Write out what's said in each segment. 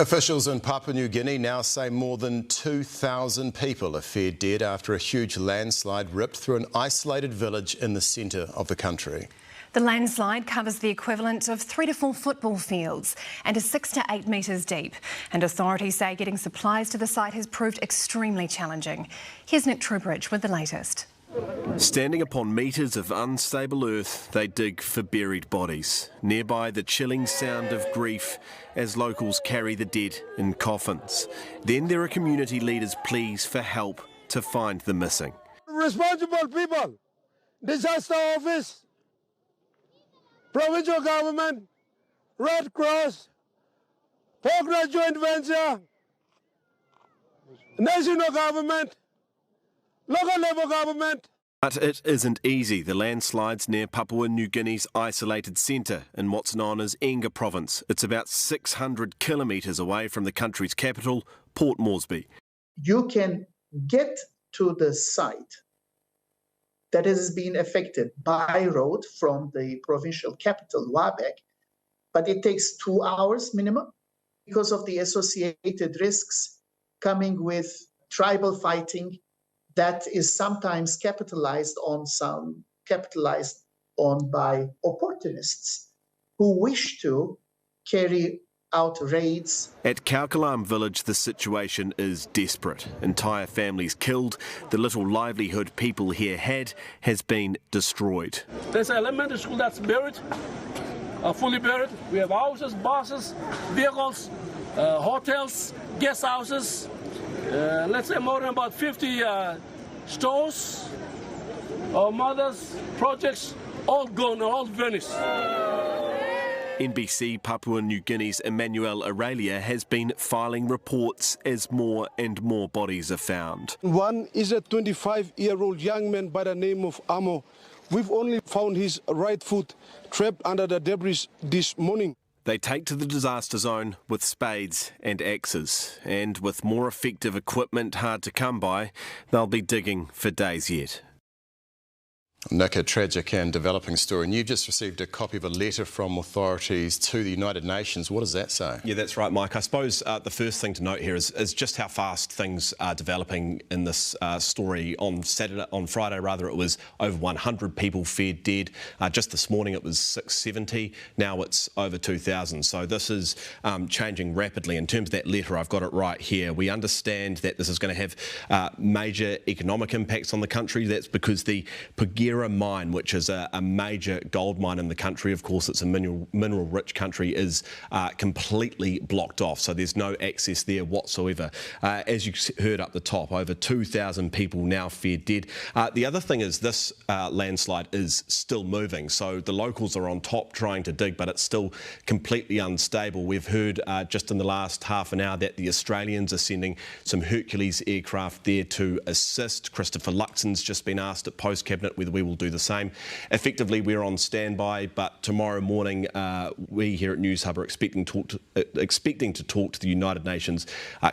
Officials in Papua New Guinea now say more than 2,000 people are feared dead after a huge landslide ripped through an isolated village in the centre of the country. The landslide covers the equivalent of 3 to 4 football fields and is 6 to 8 metres deep. And authorities say getting supplies to the site has proved extremely challenging. Here's Nick Trubridge with the latest. Standing upon metres of unstable earth, they dig for buried bodies. Nearby, the chilling sound of grief as locals carry the dead in coffins. Then there are community leaders' pleas for help to find the missing. Responsible people, disaster office, provincial government, Red Cross, Papua joint venture, national government, local level government. But it isn't easy. The landslides near Papua New Guinea's isolated centre in what's known as Enga province. It's about 600 kilometres away from the country's capital, Port Moresby. You can get to the site that has been affected by road from the provincial capital, Wabek, but it takes 2 hours minimum because of the associated risks coming with tribal fighting that is sometimes capitalized on by opportunists who wish to carry out raids. At Kaukalam village, the situation is desperate. Entire families killed. The little livelihood people here had has been destroyed. There's an elementary school that's buried, fully buried. We have houses, buses, vehicles, hotels, guest houses. Let's say more than about 50 stores, mothers, projects, all gone, all vanished. NBC Papua New Guinea's Emmanuel Aurelia has been filing reports as more and more bodies are found. One is a 25-year-old young man by the name of Amo. We've only found his right foot trapped under the debris this morning. They take to the disaster zone with spades and axes, and with more effective equipment hard to come by, they'll be digging for days yet. Nick, a tragic and developing story. And you've just received a copy of a letter from authorities to the United Nations. What does that say? Yeah, that's right, Mike. I suppose the first thing to note here is just how fast things are developing in this story. On Friday, it was over 100 people feared dead. Just this morning it was 670. Now it's over 2,000. So this is changing rapidly. In terms of that letter, I've got it right here. We understand that this is going to have major economic impacts on the country. That's because the Paddy mine, which is a major gold mine in the country, of course it's a mineral-rich country, is completely blocked off, so there's no access there whatsoever. As you heard up the top, over 2,000 people now feared dead. The other thing is this landslide is still moving, so the locals are on top trying to dig, but it's still completely unstable. We've heard just in the last half an hour that the Australians are sending some Hercules aircraft there to assist. Christopher Luxon's just been asked at Post Cabinet whether we will do the same. Effectively, we're on standby, but tomorrow morning we here at Newshub are expecting to talk to the United Nations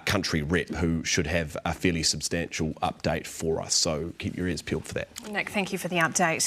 country rep, who should have a fairly substantial update for us. So keep your ears peeled for that. Nick, thank you for the update.